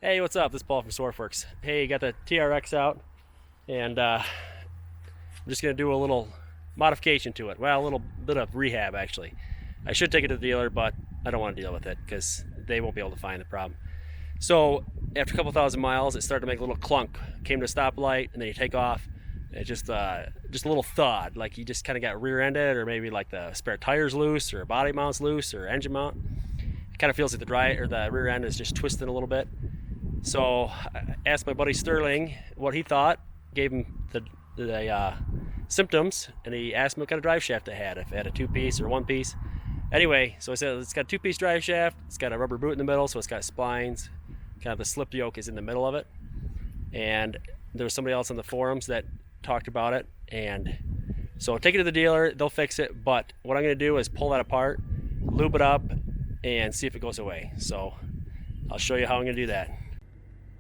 Hey, what's up? This is Paul from Swarfworks. Hey, got the TRX out, and I'm just going to do a little modification to it. Well, a little bit of rehab, actually. I should take it to the dealer, but I don't want to deal with it because they won't be able to find the problem. So, after a couple thousand miles, it started to make a little clunk. Came to a stoplight, and then you take off. It just a little thud, like you just kind of got rear-ended, or maybe like the spare tire's loose, or body mount's loose, or engine mount. It kind of feels like the rear end is just twisting a little bit. So I asked my buddy Sterling what he thought, gave him the symptoms, and he asked me what kind of drive shaft it had, if it had a 2-piece or 1-piece. Anyway, so I said it's got a 2-piece drive shaft, it's got a rubber boot in the middle, so it's got splines, kind of the slip yoke is in the middle of it. And there was somebody else on the forums that talked about it, and so take it to the dealer, they'll fix it, but what I'm going to do is pull that apart, lube it up, and see if it goes away. So I'll show you how I'm going to do that.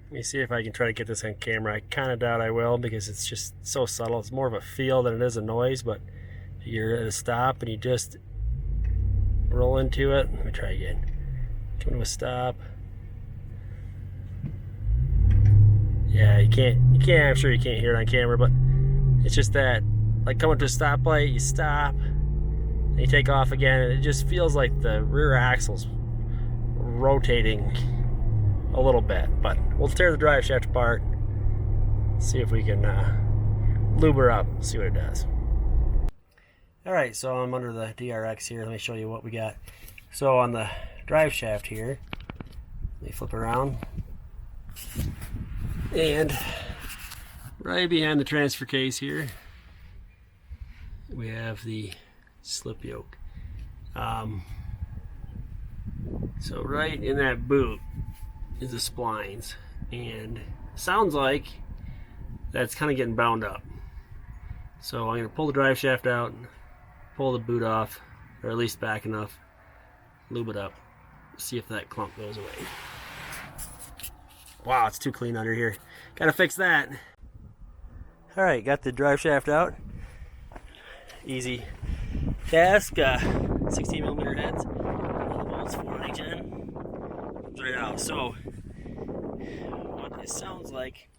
Let me see if I can try to get this on camera. I kind of doubt I will because it's just so subtle. It's more of a feel than it is a noise, but you're at a stop and you just roll into it. Let me try again. Come to a stop. Yeah, you can't, I'm sure you can't hear it on camera, but it's just that, like coming to a stoplight, you stop, and you take off again, and it just feels like the rear axle's rotating a little bit. But we'll tear the drive shaft apart, see if we can lube her up, see what it does. Alright, so I'm under the DRX here. Let me show you what we got. So on the drive shaft here, let me flip around, and right behind the transfer case here we have the slip yoke. So right in that boot is the splines, and sounds like that's kind of getting bound up. So I'm going to pull the drive shaft out, pull the boot off, or at least back enough, lube it up, see if that clump goes away. Wow, it's too clean under here. Gotta fix that. Alright, got the drive shaft out. Easy task. 16mm heads. All the bolts 4 each end. Comes right out. So, what it sounds like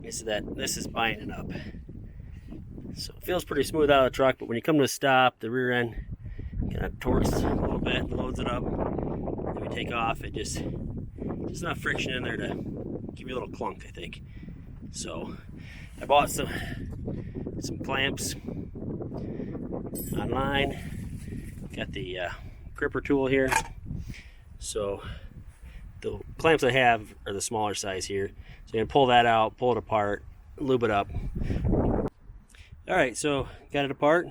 is that this is binding up. So it feels pretty smooth out of the truck, but when you come to a stop, the rear end kind of torques a little bit, loads it up. Then we take off, it just, there's enough friction in there to give you a little clunk, I think. So I bought some clamps online. Got the gripper tool here. So the clamps I have are the smaller size here. So you're gonna pull that out, pull it apart, lube it up. Alright, so got it apart.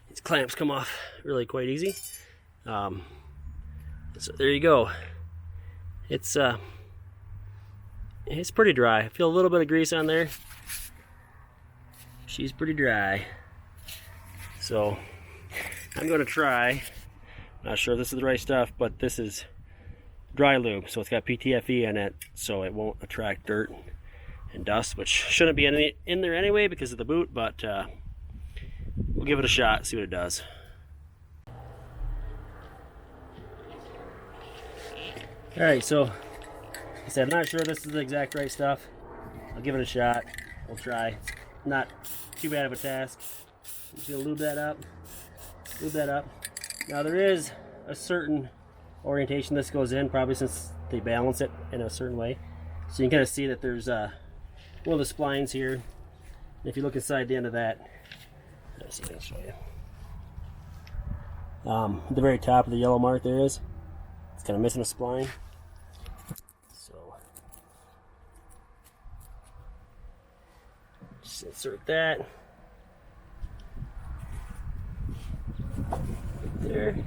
These clamps come off really quite easy. So there you go. It's pretty dry. I feel a little bit of grease on there. She's pretty dry. So I'm going to try, not sure if this is the right stuff, but this is dry lube. So it's got PTFE in it, so it won't attract dirt and dust, which shouldn't be in there anyway because of the boot, but we'll give it a shot, see what it does. Alright, so like I said, I'm not sure this is the exact right stuff. I'll give it a shot. We'll try. Not too bad of a task. I'm just going to lube that up. Lube that up. Now there is a certain orientation this goes in, probably since they balance it in a certain way. So you can kind of see that there's one of the splines here. And if you look inside the end of that, let's see if I can show you. At the very top of the yellow mark there is. It's kind of missing a spline. So just insert that. Right there.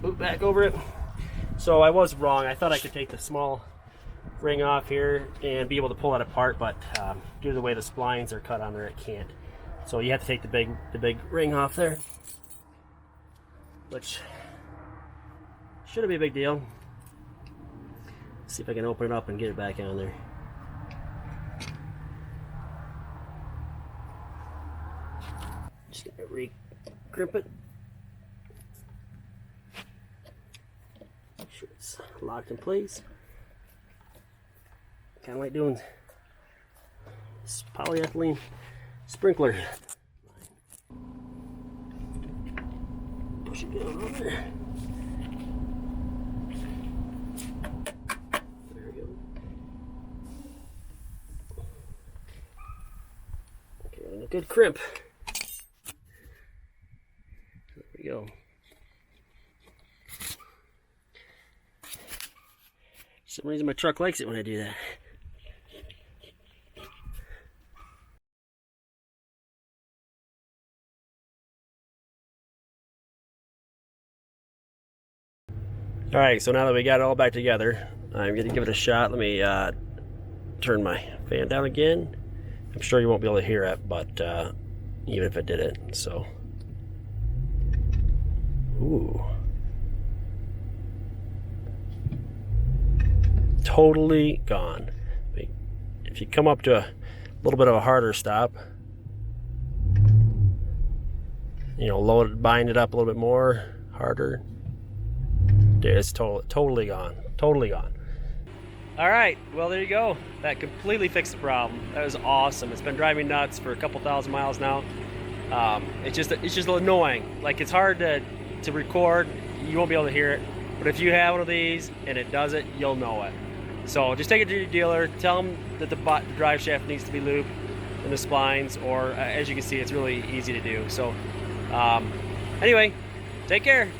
Boot back over it. So I was wrong. I thought I could take the small ring off here and be able to pull that apart, but due to the way the splines are cut on there, it can't. So you have to take the big ring off there, which shouldn't be a big deal. See if I can open it up and get it back on there. Just gonna re-grip it. Make sure it's locked in place. Kind of like doing this polyethylene sprinkler. Push it down on there. There we go. Okay, and a good crimp. There we go. For some reason my truck likes it when I do that. Alright, so now that we got it all back together, I'm going to give it a shot. Let me turn my fan down again. I'm sure you won't be able to hear it, but even if I did it, so. Ooh. Totally gone. If you come up to a little bit of a harder stop, you know, bind it up a little bit more, harder. Dude, it's totally gone. Totally gone. All right, well there you go. That completely fixed the problem. That was awesome. It's been driving me nuts for a couple thousand miles now. It's just annoying. Like, it's hard to record. You won't be able to hear it. But if you have one of these and it does it, you'll know it. So just take it to your dealer. Tell them that the drive shaft needs to be lubed and the splines, or as you can see, it's really easy to do. So anyway, take care.